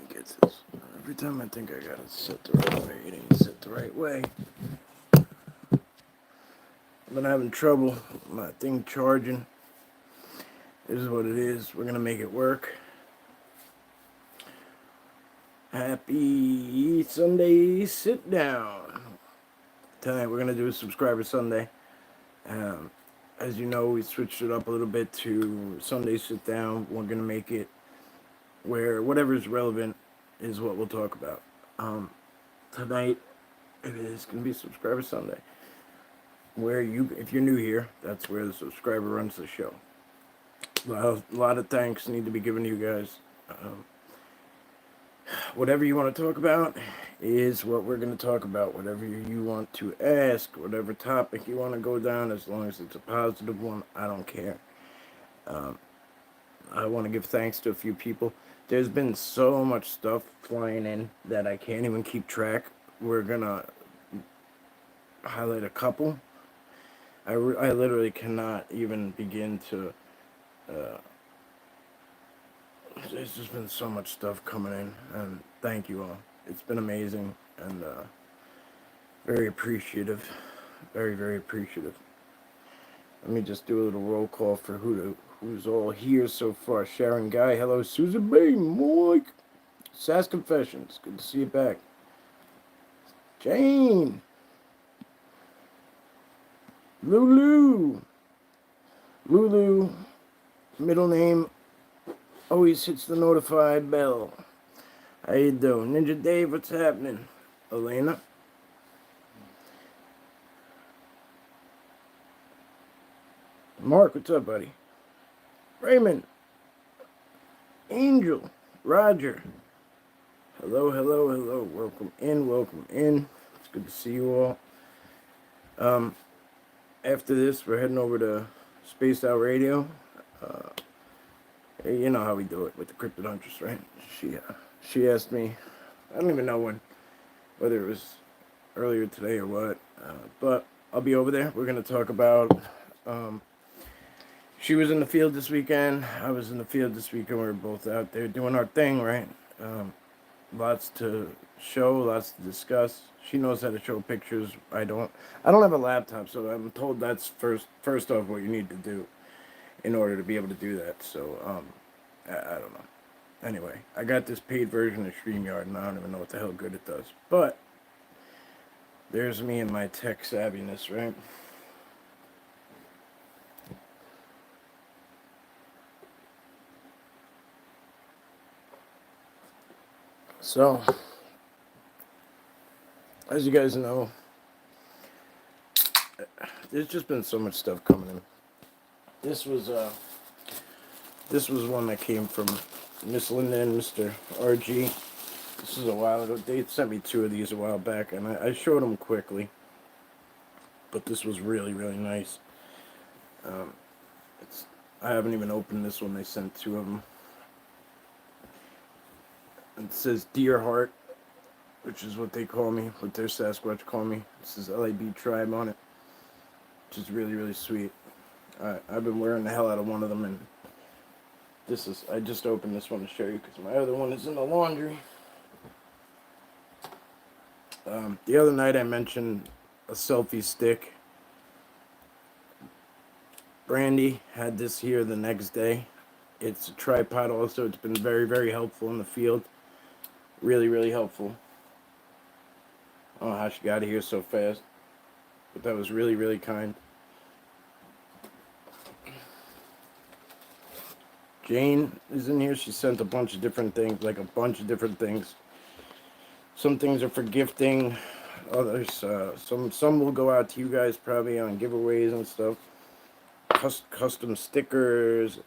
get this. Every time I think I got it set the right way, it ain't set the right way. I've been having trouble with my thing charging. This is what it is. We're gonna make it work. Happy Sunday sit down. Tonight we're gonna do a subscriber Sunday. Um, as you know, we switched it up a little bit to Sunday sit down. We're gonna make it where whatever is relevant is what we'll talk about. Tonight it is gonna be subscriber Sunday. Where you, if you're new here, that's where the subscriber runs the show. A lot of thanks need to be given to you guys. Whatever you want to talk about is what we're going to talk about. Whatever you want to ask, whatever topic you want to go down, as long as it's a positive one, I don't care. I want to give thanks to a few people. There's been so much stuff flying in that I can't even keep track. We're going to highlight a couple. I literally cannot even begin to... there's just been so much stuff coming in, and thank you all. It's been amazing, and very appreciative. Very, very appreciative. Let me just do a little roll call for who's all here so far. Sharon Guy, hello. Susan B, Mike. Sass Confessions, good to see you back. Jane. Lulu, middle name, always hits the notified bell. How you doing? Ninja Dave, what's happening? Elena. Mark, what's up, buddy? Raymond. Angel. Roger. Hello, hello, hello. Welcome in, welcome in. It's good to see you all. After this, we're heading over to Spaced Out Radio. You know how we do it with the Cryptid Huntress, right? She asked me, I don't even know whether it was earlier today or what, but I'll be over there. We're going to talk about, she was in the field this weekend, I was in the field this weekend, we were both out there doing our thing, right? Lots to show, lots to discuss. She knows how to show pictures. I don't have a laptop, so I'm told that's first off what you need to do in order to be able to do that. So I don't know. Anyway, I got this paid version of StreamYard, and I don't even know what the hell good it does. But there's me and my tech savviness, right? So, as you guys know, there's just been so much stuff coming in. This was one that came from Miss Linda and Mr. RG. This is a while ago. They sent me two of these a while back, and I showed them quickly. But this was really, really nice. I haven't even opened this one. They sent two of them. It says Dear Heart, which is what they call me, what their Sasquatch call me. It says LAB Tribe on it, which is really, really sweet. I've been wearing the hell out of one of them, and I just opened this one to show you because my other one is in the laundry. The other night I mentioned a selfie stick. Brandy had this here the next day. It's a tripod also. It's been very, very helpful in the field. Really, really helpful. I don't know how she got it here so fast, but that was really, really kind. Jane is in here. She sent a bunch of different things, Some things are for gifting. Others, some will go out to you guys probably on giveaways and stuff. Custom stickers.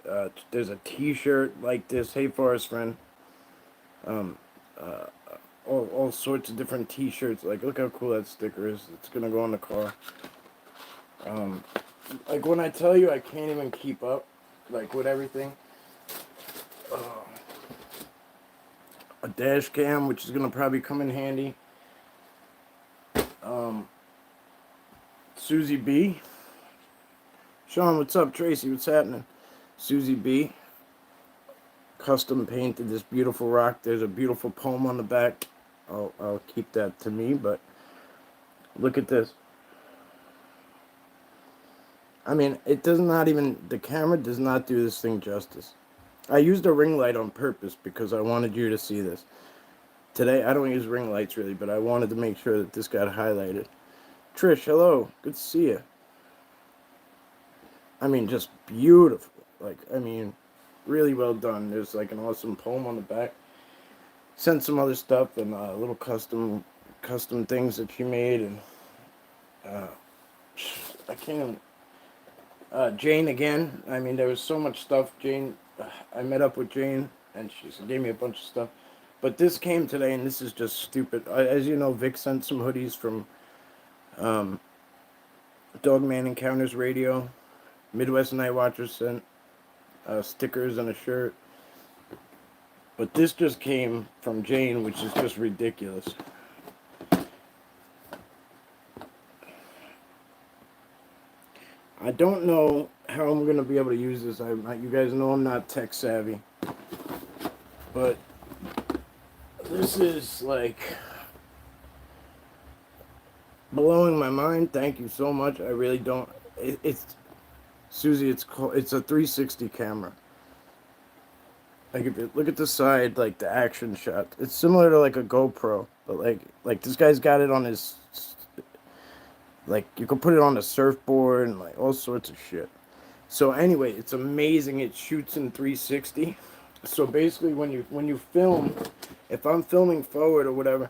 There's a T-shirt like this. Hey, Forest Friend. All sorts of different T-shirts. Like, look how cool that sticker is. It's gonna go on the car. Like when I tell you I can't even keep up, like with everything. A dash cam, which is gonna probably come in handy. Susie B. Sean, what's up? Tracy, what's happening? Susie B. custom painted this beautiful rock. There's a beautiful poem on the back. I'll keep that to me, but look at this. I mean, it does not even, the camera does not do this thing justice. I used a ring light on purpose because I wanted you to see this. Today, I don't use ring lights really, but I wanted to make sure that this got highlighted. Trish, hello. Good to see you. I mean, just beautiful. Like, I mean, really well done. There's like an awesome poem on the back. Sent some other stuff and little custom things that she made, and I can't. Jane again. I mean, there was so much stuff. Jane, I met up with Jane, and she gave me a bunch of stuff. But this came today, and this is just stupid. As you know, Vic sent some hoodies from Dogman Encounters Radio. Midwest Night Watchers sent stickers and a shirt. But this just came from Jane, which is just ridiculous. I don't know how I'm going to be able to use this. You guys know I'm not tech savvy. But this is like blowing my mind. Thank you so much. I really don't. It's Susie. It's a 360 camera. Like if you look at the side, like the action shot, it's similar to like a GoPro, but like this guy's got it on his, like you can put it on a surfboard and like all sorts of shit. So anyway, it's amazing. It shoots in 360. So basically, when you film, if I'm filming forward or whatever,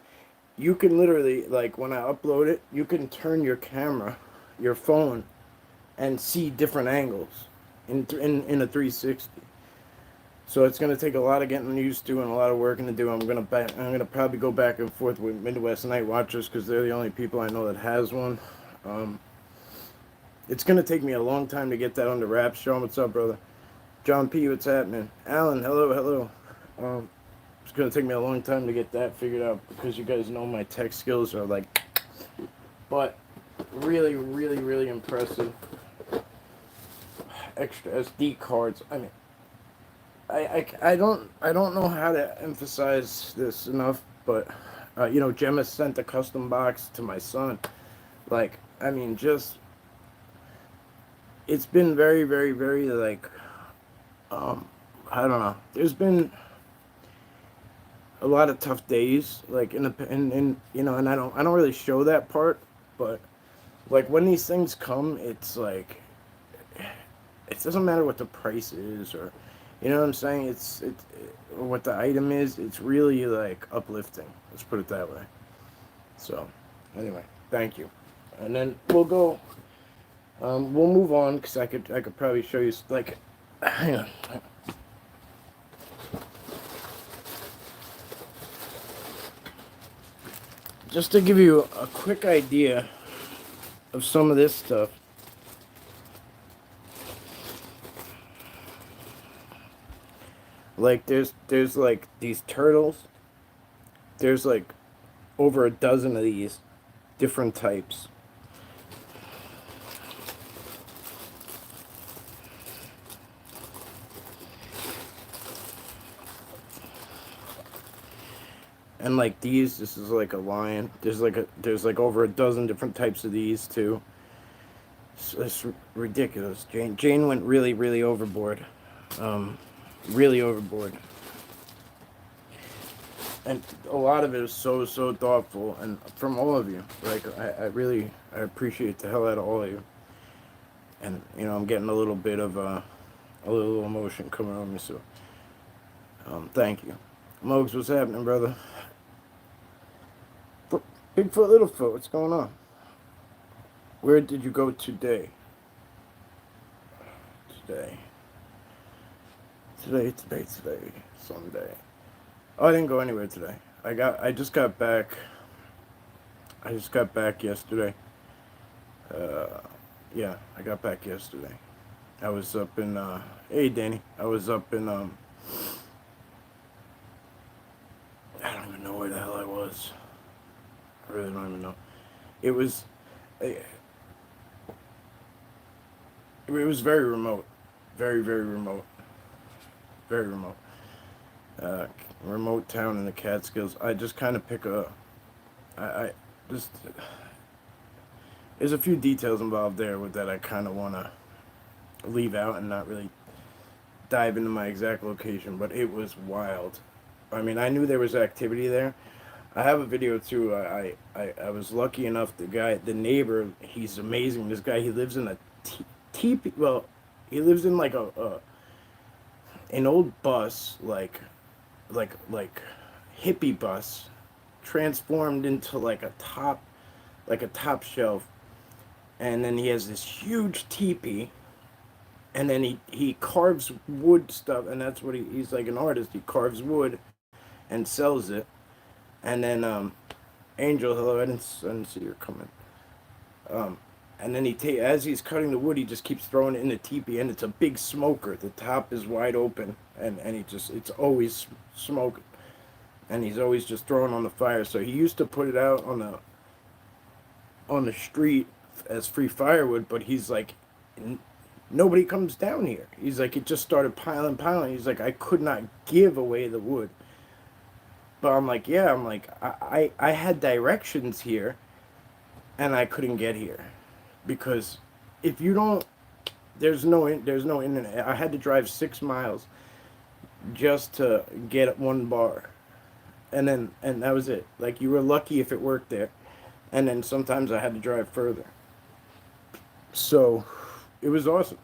you can literally, like when I upload it, you can turn your camera, your phone, and see different angles in a 360. So it's gonna take a lot of getting used to and a lot of working to do. I'm gonna probably go back and forth with Midwest Night Watchers because they're the only people I know that has one. It's gonna take me a long time to get that on the wraps. Sean, what's up, brother? John P, what's happening? Alan, hello. It's gonna take me a long time to get that figured out because you guys know my tech skills are like, but really impressive. Extra SD cards. I mean, I don't know how to emphasize this enough, but you know, Gemma sent a custom box to my son. Like, I mean, just it's been very like I don't know. There's been a lot of tough days, like in you know, and I don't really show that part, but like when these things come, it's like it doesn't matter what the price is or you know what I'm saying. Or what the item is. It's really like uplifting. Let's put it that way. So anyway, thank you, and then we'll go. We'll move on because I could probably show you like. Hang on. Just to give you a quick idea of some of this stuff. Like there's like these turtles. There's like over a dozen of these different types. And like these, this is like a lion. There's like over a dozen different types of these too. It's ridiculous. Jane went really overboard. Really overboard. And a lot of it is so thoughtful and from all of you. Like I appreciate the hell out of all of you. And you know, I'm getting a little bit of a little emotion coming on me, so thank you. Mogs, what's happening, brother? Bigfoot, Littlefoot, what's going on? Where did you go today? Today, Sunday. Oh, I didn't go anywhere today. I just got back. I just got back yesterday. Yeah, I got back yesterday. I was up in, hey Danny, I was up in, I don't even know where the hell I was. I really don't even know. It was very remote. Very remote. Very remote. uh, remote town in the Catskills. I just kind of pick a, I just, there's a few details involved there with that I kind of want to leave out and not really dive into my exact location, but it was wild. I mean, I knew there was activity there. I have a video too. I was lucky enough. The neighbor, he's amazing. This guy, he lives in a teepee. Well, he lives in like an old bus, like hippie bus, transformed into like a top shelf, and then he has this huge teepee, and then he carves wood stuff, and that's what he's like an artist. He carves wood and sells it, and then Angel, hello, I didn't see you coming. Um, and then as he's cutting the wood, he just keeps throwing it in the teepee, and it's a big smoker. The top is wide open, and it's always smoke, and he's always just throwing on the fire. So he used to put it out on the street as free firewood, but he's like, nobody comes down here. He's like, it just started piling. He's like, I could not give away the wood. But I'm like, yeah, I had directions here, and I couldn't get here because if you don't, there's no internet. I had to drive 6 miles just to get one bar, and that was it. Like, you were lucky if it worked there, and then sometimes I had to drive further. So it was awesome.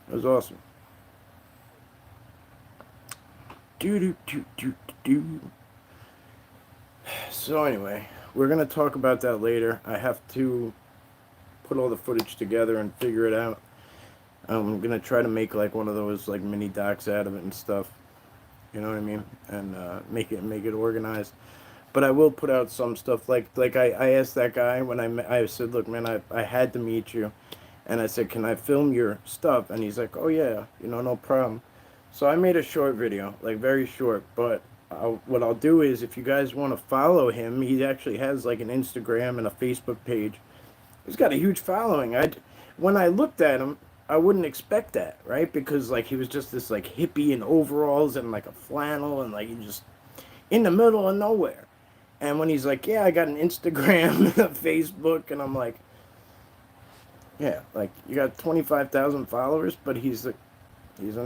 It was awesome. Do do do do do. So anyway, we're gonna talk about that later. I have to put all the footage together and figure it out. I'm gonna try to make like one of those like mini docs out of it and stuff. You know what I mean? And make it organized. But I will put out some stuff like I asked that guy when I said, look, man, I had to meet you, and I said, can I film your stuff? And he's like, oh yeah, no problem. So I made a short video, like very short, but what I'll do is if you guys want to follow him, he actually has like an Instagram and a Facebook page. He's got a huge following. When I looked at him, I wouldn't expect that, right? Because like he was just this like hippie in overalls and like a flannel and like he just in the middle of nowhere. And when he's like, yeah, I got an Instagram and a Facebook, and I'm like, yeah, like you got 25,000 followers, but he's an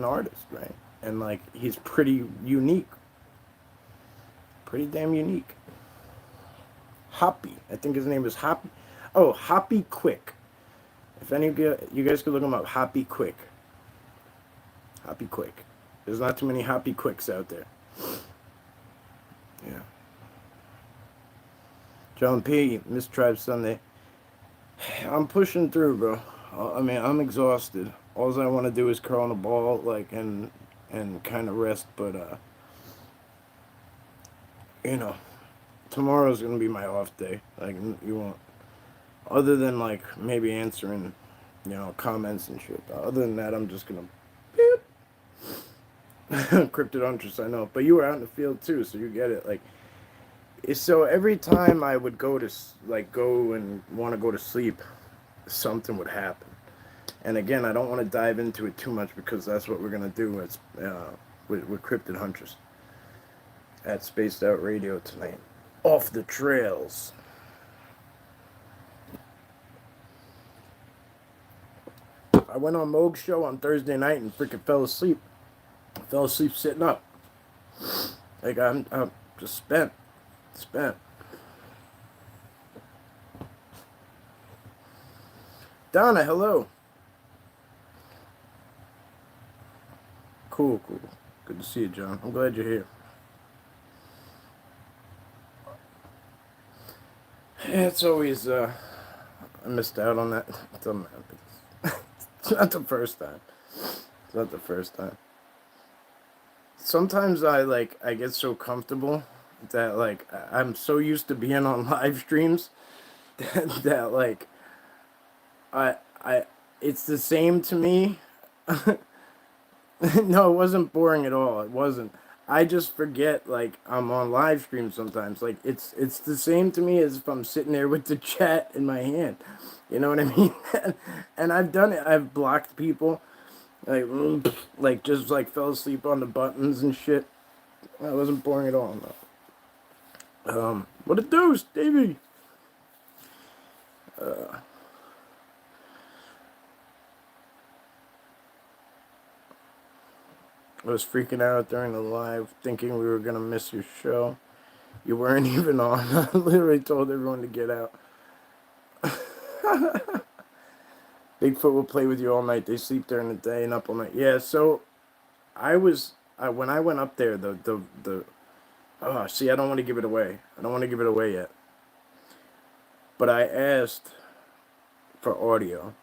artist, right? And like he's pretty unique, pretty damn unique. Hoppy, I think his name is Hoppy. Oh, Hoppy Quick. If any of you guys could look him up, Hoppy Quick. Hoppy Quick. There's not too many Hoppy Quicks out there. Yeah. John P. Miss Tribe Sunday. I'm pushing through, bro. I mean, I'm exhausted. All I want to do is curl on a ball, like, and kind of rest. But you know, tomorrow's gonna be my off day. Like, you won't. Other than like maybe answering, comments and shit. Other than that, I'm just gonna beep. Cryptodontrist, I know, but you were out in the field too, so you get it. Like, so every time I would go and want to go to sleep, something would happen. And again, I don't want to dive into it too much because that's what we're gonna do with Cryptid Huntress at Spaced Out Radio tonight. Off the trails. I went on Moog's show on Thursday night and freaking fell asleep. I fell asleep sitting up. Like I'm just spent. Donna, hello. Cool. Good to see you, John. I'm glad you're here. Yeah, it's always I missed out on that. It doesn't matter. It's not the first time. It's not the first time. Sometimes I get so comfortable that like I'm so used to being on live streams that like I it's the same to me. No, it wasn't boring at all. It wasn't. I just forget like I'm on live stream sometimes. Like it's the same to me as if I'm sitting there with the chat in my hand. You know what I mean? And I've done it. I've blocked people, like just like fell asleep on the buttons and shit. I wasn't boring at all. No. What it do, Stevie? I was freaking out during the live, thinking we were gonna miss your show. You weren't even on. I literally told everyone to get out. Bigfoot will play with you all night. They sleep during the day and up all night. Yeah, so when I went up there, oh, see, I don't want to give it away. I don't want to give it away yet. But I asked for audio.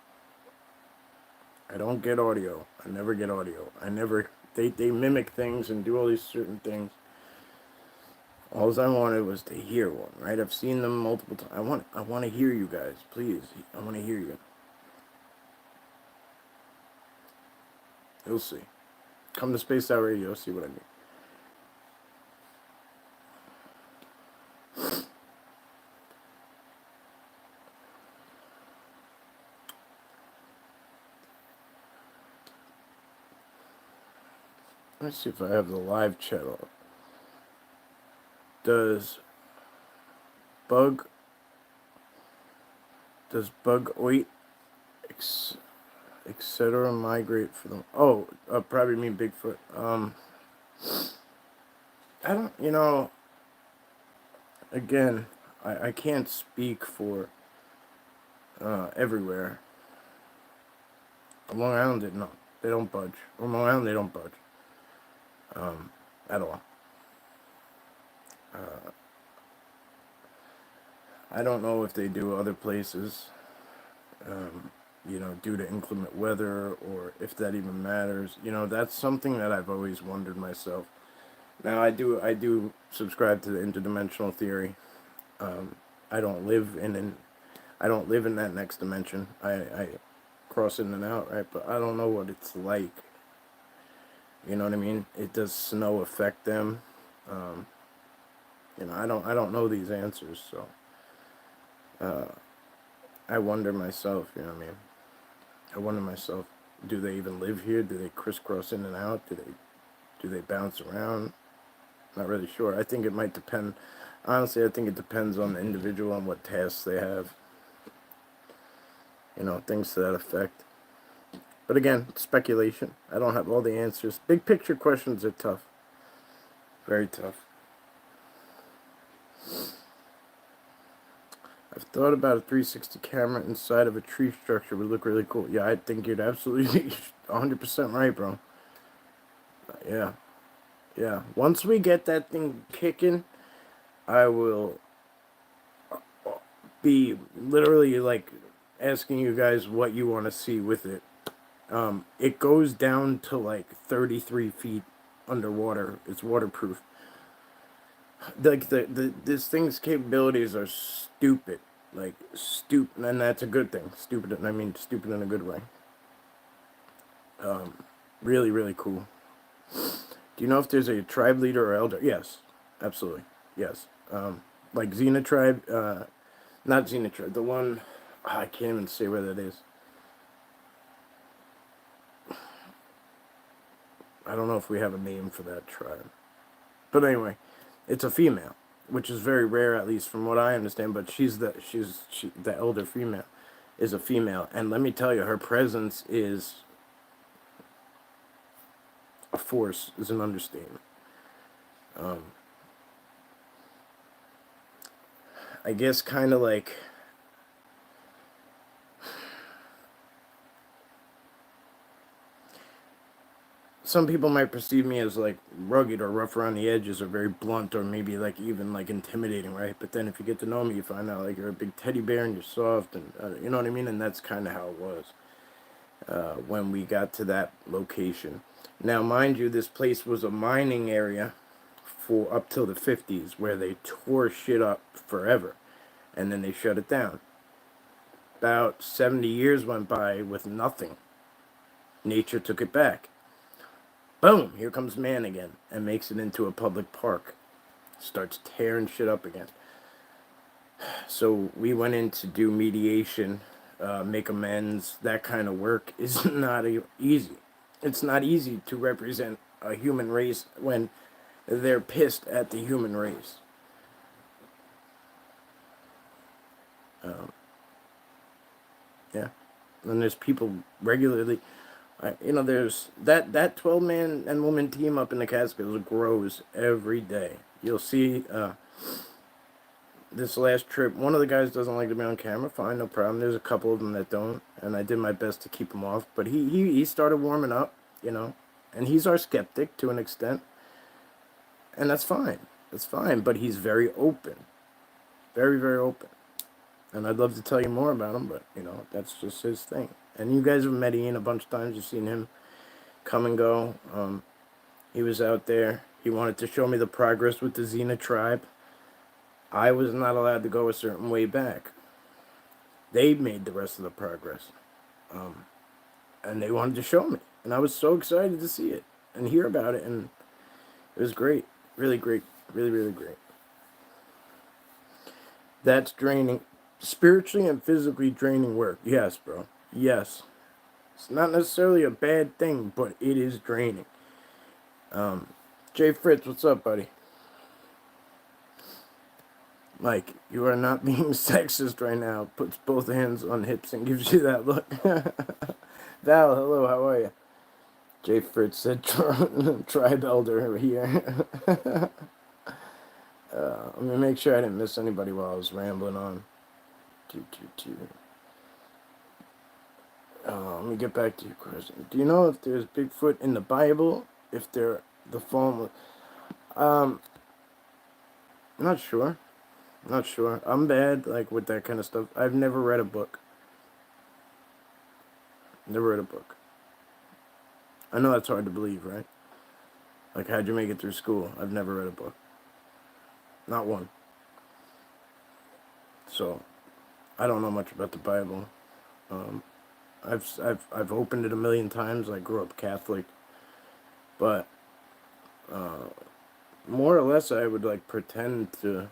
I don't get audio. I never get audio. They mimic things and do all these certain things. All I wanted was to hear one, right? I've seen them multiple times. I want to hear you guys, please. I want to hear you. You'll see. Come to Spaced Out Radio, see what I mean. Let's see if I have the live chat on. Does bug oit etc. migrate for them? Oh, probably mean Bigfoot. I don't, again, I can't speak for everywhere. Long Island did not. They don't budge. On Long Island, they don't budge. At all. I don't know if they do other places, due to inclement weather, or if that even matters. That's something that I've always wondered myself. Now, I do subscribe to the interdimensional theory. I don't live in that next dimension. I cross in and out, right? But I don't know what it's like. You know what I mean? Does snow affect them? I don't know these answers, so I wonder myself. You know what I mean? I wonder myself. Do they even live here? Do they crisscross in and out? Do they bounce around? Not really sure. I think it might depend. Honestly, I think it depends on the individual and what tasks they have. Things to that effect. But again, speculation. I don't have all the answers. Big picture questions are tough. Very tough. I've thought about a 360 camera inside of a tree structure would look really cool. Yeah, I think you'd absolutely be 100% right, bro. Yeah. Yeah. Once we get that thing kicking, I will be literally like asking you guys what you want to see with it. It goes down to like 33 feet underwater. It's waterproof. Like this thing's capabilities are stupid. Like stupid, and that's a good thing. Stupid, I mean stupid in a good way. Really, really cool. Do you know if there's a tribe leader or elder? Yes, absolutely. Yes. Like Xena tribe, not Xena tribe. The one, I can't even say where that is. I don't know if we have a name for that tribe. But anyway, it's a female, which is very rare, at least from what I understand. But the elder female is a female, and let me tell you, her presence is a force. Is an understatement. I guess kind of like some people might perceive me as like rugged or rough around the edges or very blunt or maybe like even like intimidating, right? But then if you get to know me, you find out like you're a big teddy bear and you're soft and you know what I mean? And that's kind of how it was when we got to that location. Now, mind you, this place was a mining area for up till the 50s where they tore shit up forever and then they shut it down. About 70 years went by with nothing. Nature took it back. Boom, here comes man again and makes it into a public park. Starts tearing shit up again. So we went in to do mediation, make amends. That kind of work is not easy. It's not easy to represent a human race when they're pissed at the human race. Yeah, and there's people regularly. There's that 12-man and woman team up in the Catskills grows every day. You'll see this last trip, one of the guys doesn't like to be on camera. Fine, no problem. There's a couple of them that don't, and I did my best to keep him off. But he started warming up, and he's our skeptic to an extent, and that's fine. That's fine. But he's very open, very very open, and I'd love to tell you more about him, but that's just his thing. And you guys have met Ian a bunch of times. You've seen him come and go. He was out there. He wanted to show me the progress with the Xena tribe. I was not allowed to go a certain way back. They made the rest of the progress. And they wanted to show me. And I was so excited to see it and hear about it. And it was great. Really great. Really, really great. That's draining. Spiritually and physically draining work. Yes, bro. Yes. It's not necessarily a bad thing, but it is draining. Jay Fritz, what's up, buddy? Mike, you are not being sexist right now. Puts both hands on hips and gives you that look. Val, hello, how are you? Jay Fritz said tribe elder here. Let me make sure I didn't miss anybody while I was rambling on. Let me get back to your question. Do you know if there's Bigfoot in the Bible? If they're the form of... not sure. Not sure. I'm bad, with that kind of stuff. I've never read a book. Never read a book. I know that's hard to believe, right? How'd you make it through school? I've never read a book. Not one. So, I don't know much about the Bible. I've opened it a million times. I grew up Catholic. But, more or less, I would, pretend to...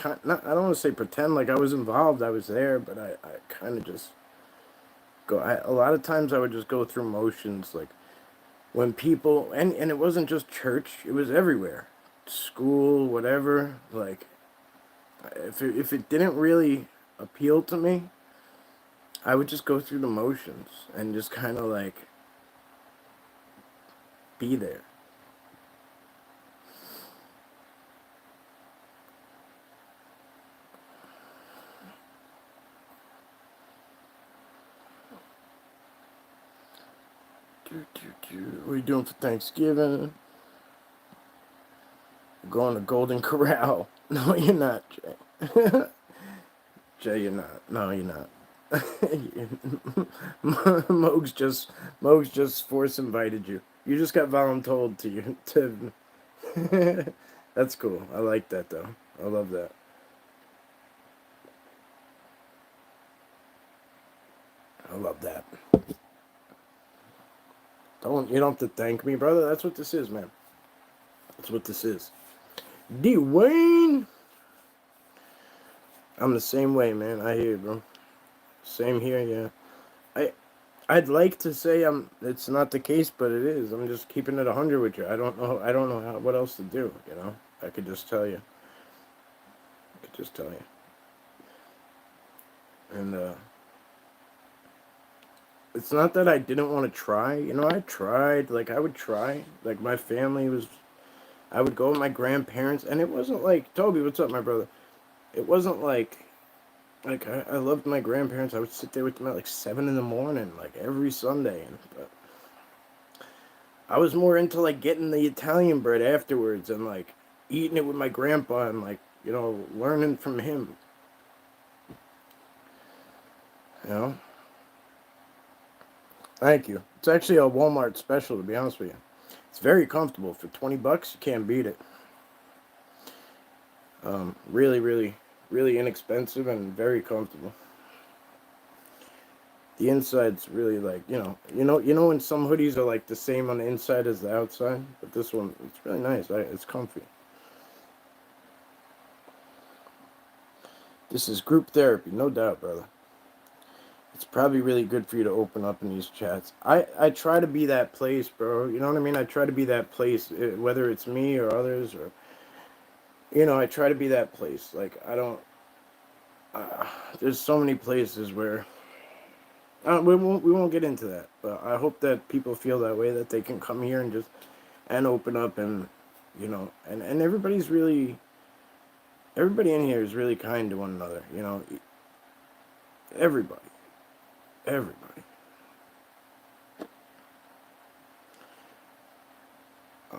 I don't want to say pretend I was involved. I was there, but I kind of just go. A lot of times I would just go through motions, when people, and it wasn't just church. It was everywhere, school, whatever. If it didn't really appeal to me, I would just go through the motions and just kind of be there. What are you doing for Thanksgiving? Going to Golden Corral. No, you're not, Jay. Jay, you're not. No, you're not. Mogs just force invited you. You just got voluntold to you. That's cool. I like that, though. I love that. I love that. You don't have to thank me, brother. That's what this is, man. That's what this is. Dwayne! I'm the same way, man. I hear you, bro. Same here, yeah. I'd like to say it's not the case, but it is. I'm just keeping it 100 with you. I don't know what else to do, I could just tell you. And it's not that I didn't want to try. I tried. I would try. My family was... I would go with my grandparents, and it wasn't Toby, what's up, my brother? It wasn't I loved my grandparents. I would sit there with them at 7 in the morning, every Sunday. But I was more into getting the Italian bread afterwards and eating it with my grandpa and learning from him. Thank you. It's actually a Walmart special, to be honest with you. It's very comfortable. For $20, you can't beat it. Really, really, really inexpensive and very comfortable. The inside's really when some hoodies are the same on the inside as the outside, but this one, it's really nice. It's comfy. This is group therapy, no doubt, brother. it's probably really good for you to open up in these chats. I try to be that place, bro. You know what I mean? I try to be that place, whether it's me or others, or I try to be that place. Like I don't. There's so many places where we won't get into that, but I hope that people feel that way, that they can come here and just and open up, and and everybody in here is really kind to one another. Everybody, everybody.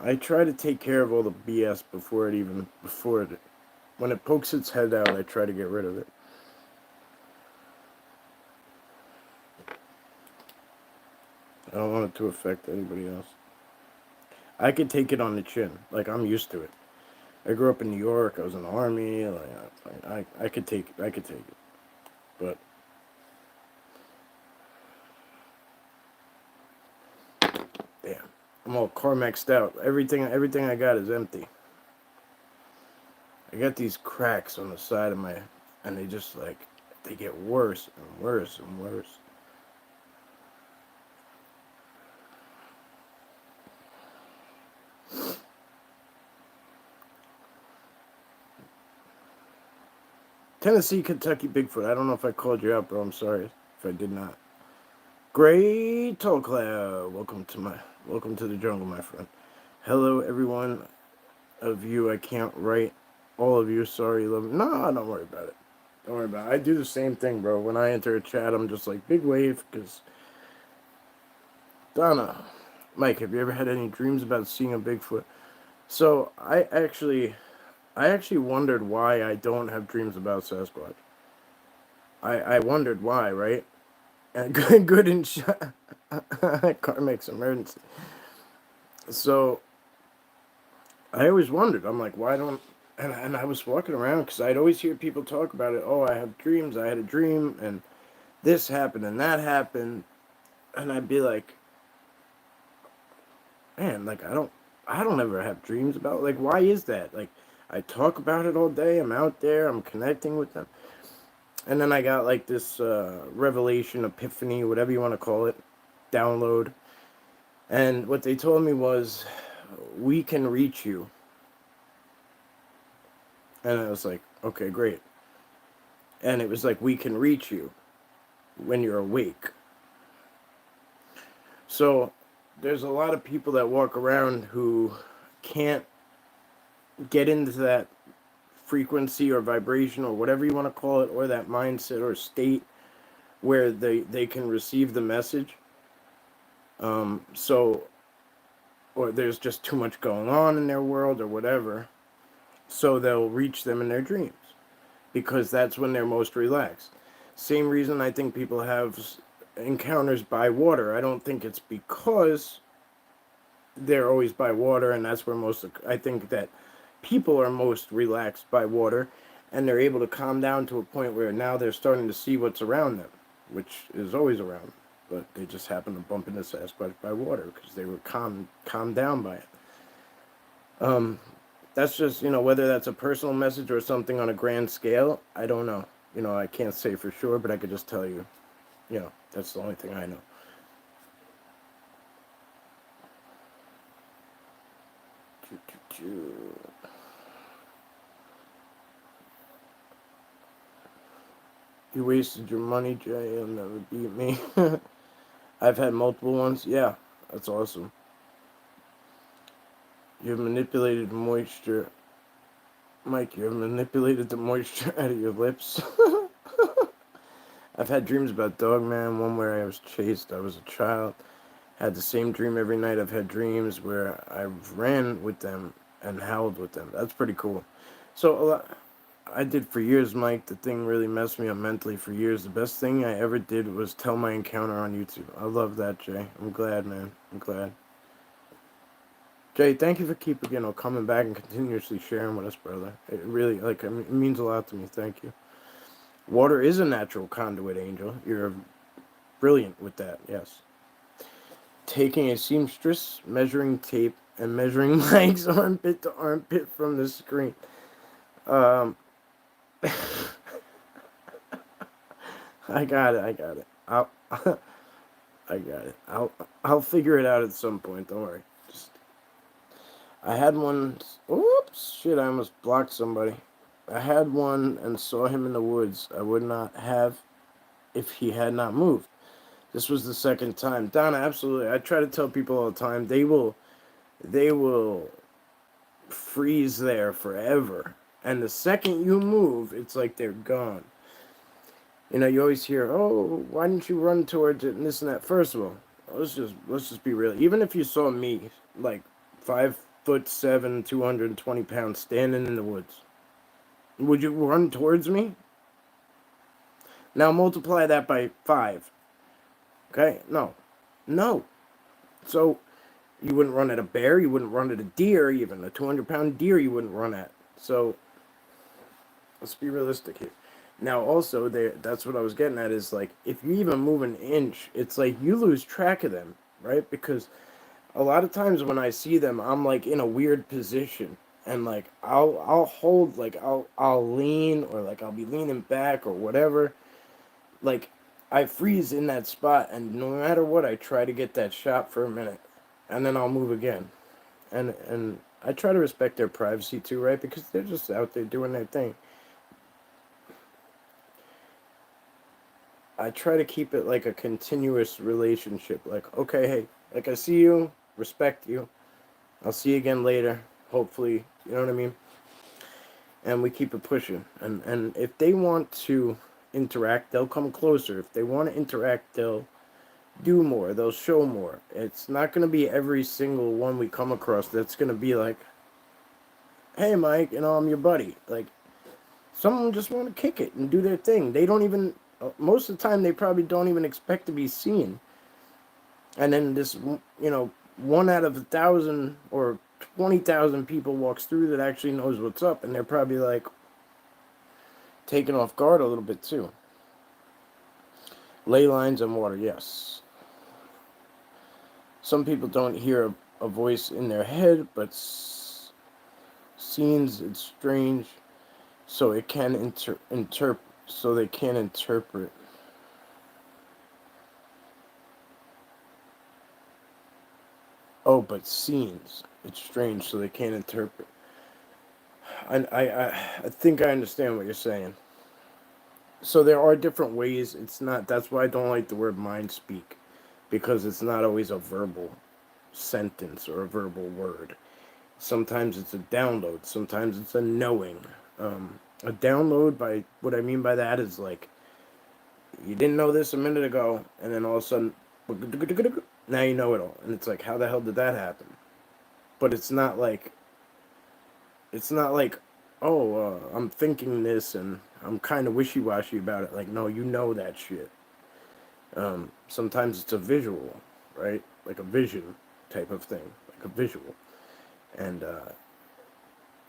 I try to take care of all the BS when it pokes its head out. I try to get rid of it. I don't want it to affect anybody else. I could take it on the chin. Like, I'm used to it. I grew up in New York. I was in the army. Like, I could take it. But damn, I'm all Carmexed out. Everything I got is empty. I got these cracks on the side of my, and they get worse and worse and worse. Tennessee, Kentucky, Bigfoot. I don't know if I called you out, bro. I'm sorry if I did not. Great Tall Cloud. Welcome to the jungle, my friend. Hello, everyone of you. I can't write all of you. Sorry, love. No, don't worry about it. Don't worry about it. I do the same thing, bro. When I enter a chat, I'm just like, big wave, because Donna. Mike, have you ever had any dreams about seeing a Bigfoot? So, I actually wondered why I don't have dreams about Sasquatch. I wondered why, right? And good and car makes emergency. So I always wondered. I'm like, why don't? And I was walking around because I'd always hear people talk about it. Oh, I have dreams. I had a dream, and this happened and that happened, and I'd be like, man, like I don't ever have dreams about. Like, why is that? Like, I talk about it all day. I'm out there. I'm connecting with them. And then I got like this revelation, epiphany, whatever you want to call it, download. And what they told me was, we can reach you. And I was like, okay, great. And it was like, we can reach you when you're awake. So there's a lot of people that walk around who can't get into that frequency or vibration or whatever you want to call it, or that mindset or state where they can receive the message. Or there's just too much going on in their world or whatever, so they'll reach them in their dreams because that's when they're most relaxed. Same reason I think people have encounters by water. I don't think it's because they're always by water, and that's where I think that people are most relaxed by water, and they're able to calm down to a point where now they're starting to see what's around them, which is always around them. But they just happen to bump into Sasquatch by water because they were calmed down by it. That's just, whether that's a personal message or something on a grand scale, I don't know. I can't say for sure, but I could just tell you, that's the only thing I know. You wasted your money, Jay. You'll never beat me. I've had multiple ones. Yeah, that's awesome. You've manipulated moisture. Mike, you have manipulated the moisture out of your lips. I've had dreams about Dogman, one where I was chased. I was a child. Had the same dream every night. I've had dreams where I ran with them and howled with them. That's pretty cool. So I did for years, Mike. The thing really messed me up mentally for years. The best thing I ever did was tell my encounter on YouTube. I love that, Jay. I'm glad, man. I'm glad. Jay, thank you for coming back and continuously sharing with us, brother. It really, it means a lot to me. Thank you. Water is a natural conduit, Angel. You're brilliant with that, yes. Taking a seamstress, measuring tape, and measuring Mike's armpit to armpit from the screen. I got it. I'll I got it. I'll figure it out at some point. Don't worry. Just I had one. Oops, shit! I almost blocked somebody. I had one and saw him in the woods. I would not have if he had not moved. This was the second time. Donna, absolutely. I try to tell people all the time. They will freeze there forever. And the second you move, it's like they're gone. You know, you always hear, "Oh, why didn't you run towards it?" and this and that. First of all, let's just be real. Even if you saw me, like 5'7", 220 pounds, standing in the woods, would you run towards me? Now multiply that by 5. Okay? No, no. So you wouldn't run at a bear. You wouldn't run at a deer. Even a 200-pound deer, you wouldn't run at. So let's be realistic here. Now, also, that's what I was getting at is like, if you even move an inch, it's like you lose track of them, right? Because a lot of times when I see them, I'm like in a weird position, and like I'll hold, like I'll lean, or like I'll be leaning back or whatever. Like I freeze in that spot, and no matter what, I try to get that shot for a minute, and then I'll move again, and I try to respect their privacy too, right? Because they're just out there doing their thing. I try to keep it like a continuous relationship. Like, okay, hey, like I see you, respect you. I'll see you again later. Hopefully, you know what I mean? And we keep it pushing. And if they want to interact, they'll come closer. If they want to interact, they'll do more. They'll show more. It's not going to be every single one we come across that's going to be like, "Hey, Mike, I'm your buddy." Like, some of them just want to kick it and do their thing. They don't even, most of the time, they probably don't even expect to be seen. And then this, 1 out of 1,000 or 20,000 people walks through that actually knows what's up, and they're probably like taken off guard a little bit too. Ley lines and water, yes. Some people don't hear a voice in their head, but scenes, it's strange, so it can interpret. So they can interpret. Oh, but scenes, it's strange, so they can't interpret. I think I understand what you're saying. So there are different ways. It's not. That's why I don't like the word mind speak, because it's not always a verbal sentence or a verbal word. Sometimes it's a download. Sometimes it's a knowing. A download, by what I mean by that, is like you didn't know this a minute ago, and then all of a sudden, now you know it all, and it's like, how the hell did that happen? But it's not like, oh, I'm thinking this and I'm kind of wishy-washy about it. Like, no, you know that shit. Sometimes it's a visual, right? Like a vision type of thing, like a visual. And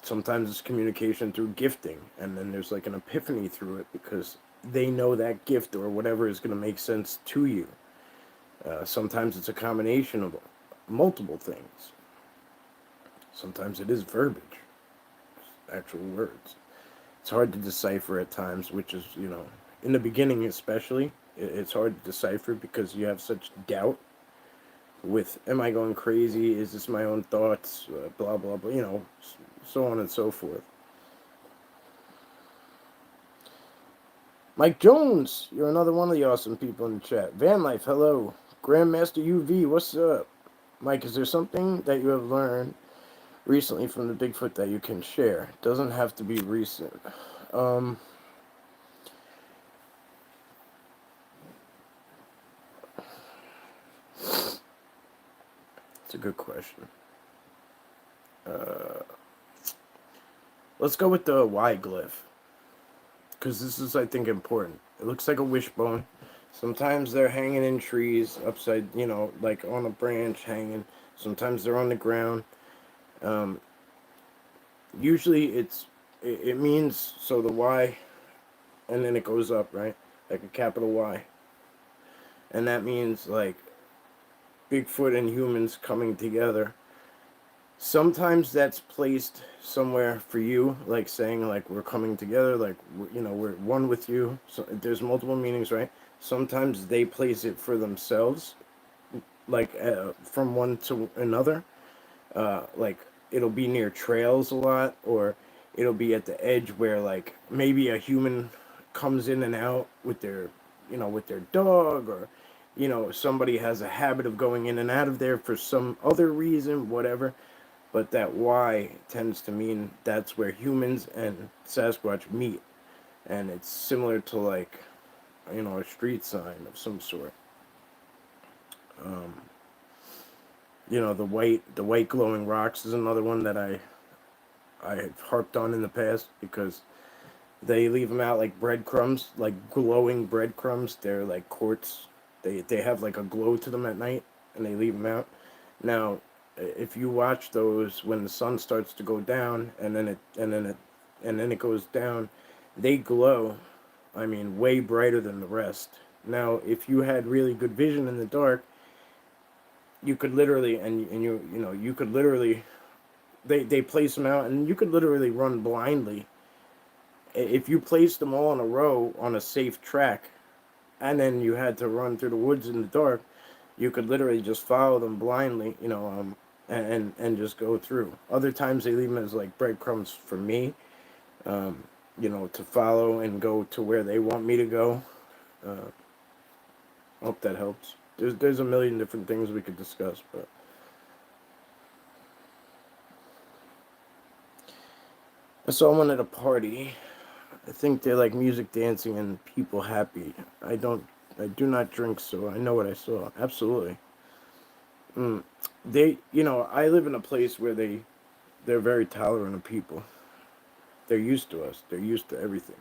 sometimes it's communication through gifting, and then there's like an epiphany through it because they know that gift or whatever is going to make sense to you. Sometimes it's a combination of multiple things. Sometimes it is verbiage, actual words. It's hard to decipher at times, which is, in the beginning especially, it's hard to decipher because you have such doubt with, am I going crazy? Is this my own thoughts? Blah, blah, blah, so on and so forth. Mike Jones, you're another one of the awesome people in the chat. Van Life, hello. Grandmaster UV, what's up? Mike, is there something that you have learned recently from the Bigfoot that you can share? Doesn't have to be recent. It's a good question. Let's go with the Y glyph, because this is, I think, important. It looks like a wishbone. Sometimes they're hanging in trees upside, like on a branch hanging. Sometimes they're on the ground. Usually it means, so the Y, and then it goes up, right? Like a capital Y. And that means like Bigfoot and humans coming together Sometimes that's placed somewhere for you, like saying like we're coming together, like we're one with you. So there's multiple meanings, right? Sometimes they place it for themselves, like from one to another. Like it'll be near trails a lot, or it'll be at the edge where like maybe a human comes in and out with their, with their dog, or somebody has a habit of going in and out of there for some other reason, whatever. But that Y tends to mean that's where humans and Sasquatch meet, and it's similar to like a street sign of some sort. Um, the white glowing rocks is another one that I have harped on in the past because they leave them out like breadcrumbs, like glowing breadcrumbs. They're like quartz. They have like a glow to them at night, and they leave them out. Now, if you watch those when the sun starts to go down, and then it goes down, they glow. I mean, way brighter than the rest. Now, if you had really good vision in the dark, you could literally, you could literally, they place them out, and you could literally run blindly if you placed them all in a row on a safe track, and then you had to run through the woods in the dark, you could literally just follow them blindly, and just go through. Other times they leave them as like breadcrumbs for me, to follow and go to where they want me to go. Uh, Hope that helps. There's a million different things we could discuss, but I saw one at a party. I think they like music, dancing, and people happy. I do not drink, so I know what I saw. Absolutely. Mm. I live in a place where they're very tolerant of people. They're used to us. They're used to everything.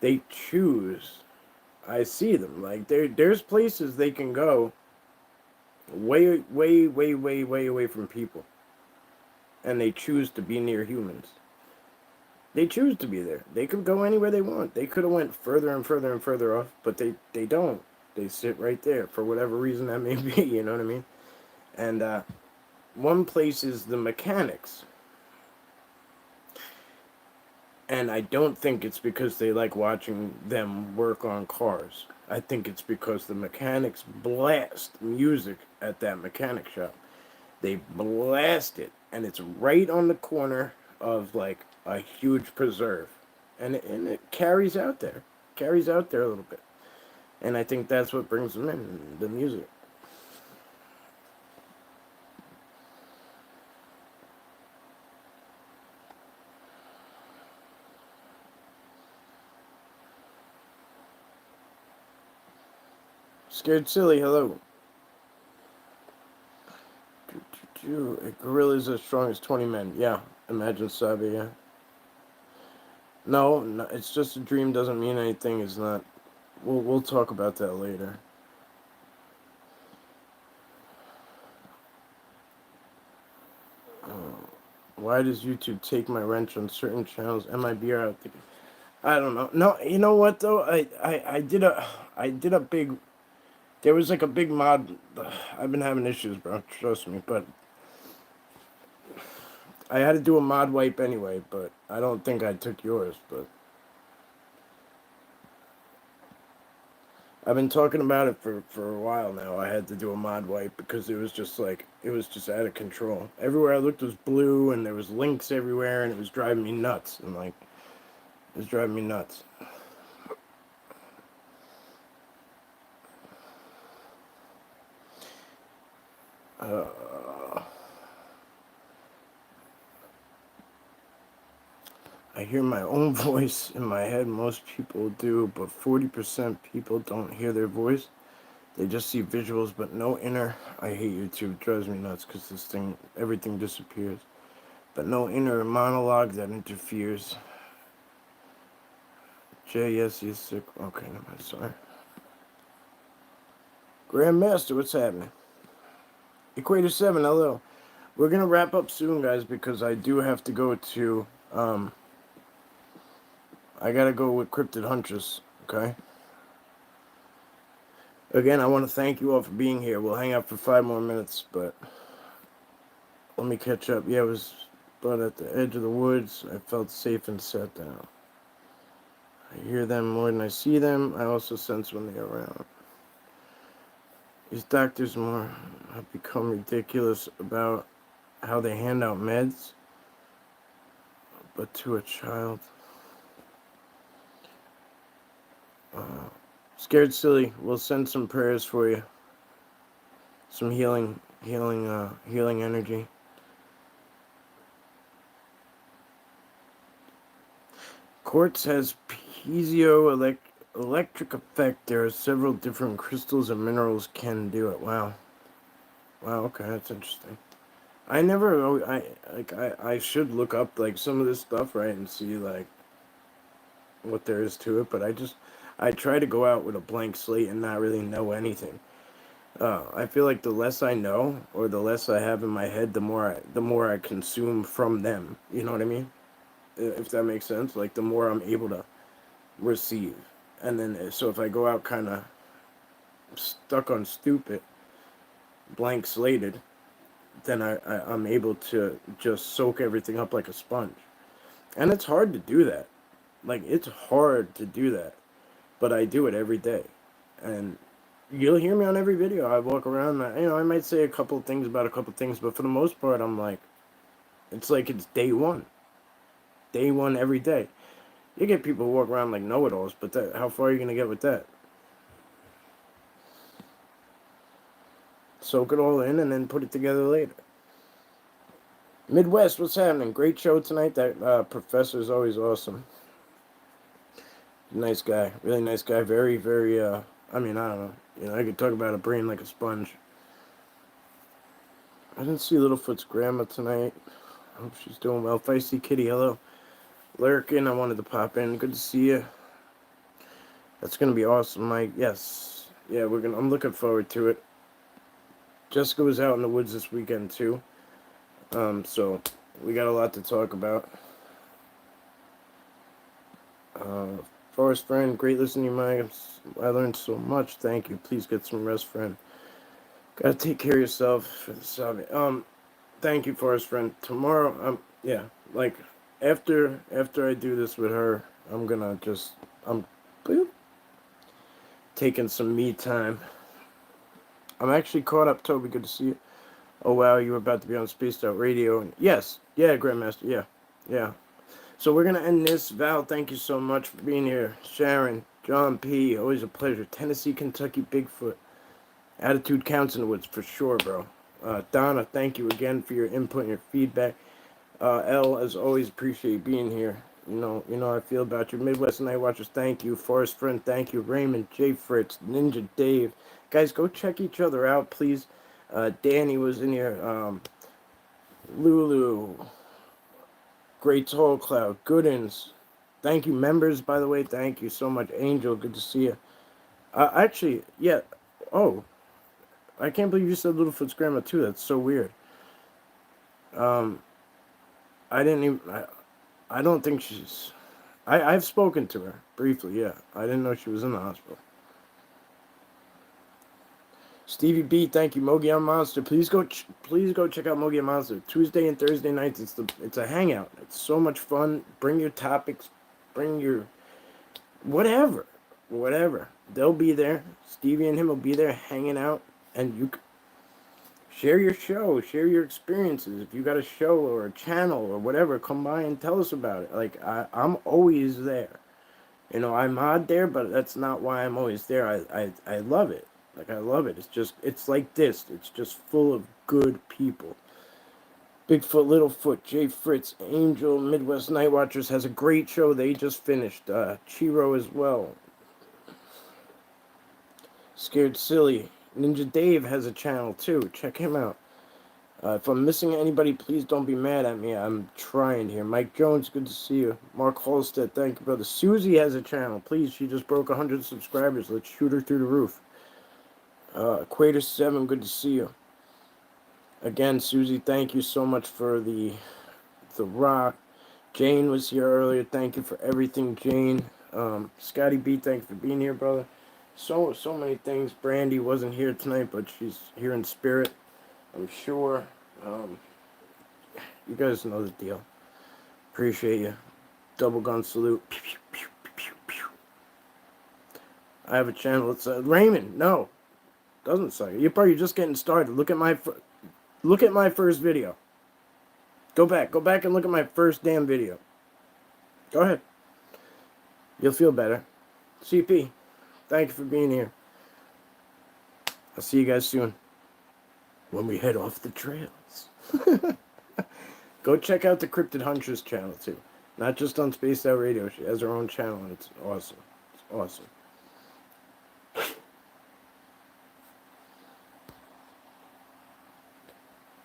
They choose. I see them. Like there's places they can go way, way, way, way, way away from people, and they choose to be near humans. They choose to be there. They could go anywhere they want. They could have went further and further and further off, but they don't. They sit right there for whatever reason that may be. You know what I mean? And one place is the mechanics, and I don't think it's because they like watching them work on cars. I think it's because the mechanics blast music at that mechanic shop. They blast it, and it's right on the corner of like a huge preserve, and it carries out there a little bit, and I think that's what brings them in, the music. Scared silly, hello. A gorilla is as strong as 20 men. Yeah, imagine Sabi. Yeah. No, no, it's just a dream. Doesn't mean anything. Is not. We'll talk about that later. Why does YouTube take my wrench on certain channels? MIB out. I don't know. No, you know what though? I did a big. There was like a big mod. I've been having issues, bro. Trust me. But I had to do a mod wipe anyway. But I don't think I took yours. But I've been talking about it for a while now. I had to do a mod wipe because it was just out of control. Everywhere I looked was blue, and there was links everywhere, and it was driving me nuts. And like, it was driving me nuts. Uh, I hear my own voice in my head. Most people do, but 40% people don't hear their voice. They just see visuals, but no inner. I hate YouTube. It drives me nuts because everything disappears. But no inner monologue that interferes. Jay, yes, he's sick. Okay, no, I'm sorry. Grandmaster, what's happening? Equator 7, hello. We're gonna wrap up soon, guys, because I do have to go to, I gotta go with Cryptid Huntress, okay? Again, I want to thank you all for being here. We'll hang out for 5 more minutes, but Let me catch up. Yeah, it was, but at the edge of the woods, I felt safe and sat down. I hear them more than I see them. I also sense when they're around. These doctors more have become ridiculous about how they hand out meds, but to a child. Scared silly. We'll send some prayers for you. Some healing energy. Quartz has piezoelectric effect. There are several different crystals and minerals can do it. Wow. Wow. Okay, that's interesting. I should look up like some of this stuff, right, and see like what there is to it. But I try to go out with a blank slate and not really know anything. I feel like the less I know or the less I have in my head, the more I consume from them. You know what I mean? If that makes sense. Like the more I'm able to receive, and then so if I go out kind of stuck on stupid, blank slated, then I'm able to just soak everything up like a sponge, and it's hard to do that. Like it's hard to do that, but I do it every day, and you'll hear me on every video. I walk around, I might say a couple things about a couple things, but for the most part, I'm like it's day one every day. You get people who walk around like know-it-alls, but how far are you gonna get with that? Soak it all in and then put it together later. Midwest, what's happening? Great show tonight. That professor is always awesome. Nice guy, really nice guy. Very, very. I mean, I don't know. I could talk about a brain like a sponge. I didn't see Littlefoot's grandma tonight. I hope she's doing well. Feisty Kitty, hello. Lurkin, I wanted to pop in. Good to see you. That's gonna be awesome, Mike. Yes, yeah, I'm looking forward to it. Jessica was out in the woods this weekend too. So we got a lot to talk about. Forest friend, great listening, Mike. I learned so much. Thank you. Please get some rest, friend. Gotta take care of yourself for the sub. Thank you, Forest friend. Tomorrow, yeah, like after I do this with her, I'm boop, taking some me time. I'm actually caught up, Toby. Good to see you. Oh wow, you were about to be on Spaced Out Radio. Yes, yeah, Grandmaster, yeah. So we're gonna end this. Val, thank you so much for being here. Sharon, John P, always a pleasure. Tennessee, Kentucky, Bigfoot. Attitude counts in the woods for sure, bro. Donna, thank you again for your input and your feedback. L, as always, appreciate being here. You know how I feel about you. Midwest Night Watchers, thank you. Forest Friend, thank you. Raymond, J. Fritz, Ninja Dave. Guys, go check each other out, please. Danny was in here. Lulu, Great Tall Cloud, Goodens. Thank you, members, by the way. Thank you so much. Angel, good to see you. Actually, yeah. Oh, I can't believe you said Littlefoot's grandma, too. That's so weird. I didn't even... I don't think she's... I've spoken to her, briefly, yeah. I didn't know she was in the hospital. Stevie B, thank you. Mogi on Monster. Please go check out Mogi on Monster. Tuesday and Thursday nights. It's a hangout. It's so much fun. Bring your topics. Bring your whatever. They'll be there. Stevie and him will be there hanging out, and you share your show, share your experiences. If you got a show or a channel or whatever, come by and tell us about it. Like I'm always there. I'm odd there, but that's not why I'm always there. I love it. Like, I love it. It's like this. It's just full of good people. Bigfoot, Littlefoot, Jay Fritz, Angel, Midwest Night Watchers has a great show. They just finished. Chiro as well. Scared Silly. Ninja Dave has a channel, too. Check him out. If I'm missing anybody, please don't be mad at me. I'm trying here. Mike Jones, good to see you. Mark Halstead, thank you, brother. Susie has a channel. Please, she just broke 100 subscribers. Let's shoot her through the roof. Equator 7, good to see you. Again, Susie, thank you so much for the rock. Jane was here earlier. Thank you for everything, Jane. Scotty B, thanks for being here, brother. So many things. Brandy wasn't here tonight, but she's here in spirit, I'm sure. You guys know the deal. Appreciate you. Double gun salute. Pew, pew, pew, pew, pew. I have a channel. It's Raymond. No, doesn't suck. You're probably just getting started. Look at my first video. Go back and look at my first damn video. Go ahead. You'll feel better. CP, thank you for being here. I'll see you guys soon when we head off the trails. Go check out the Cryptid Huntress channel too. Not just on Spaced Out Radio. She has her own channel and it's awesome. It's awesome.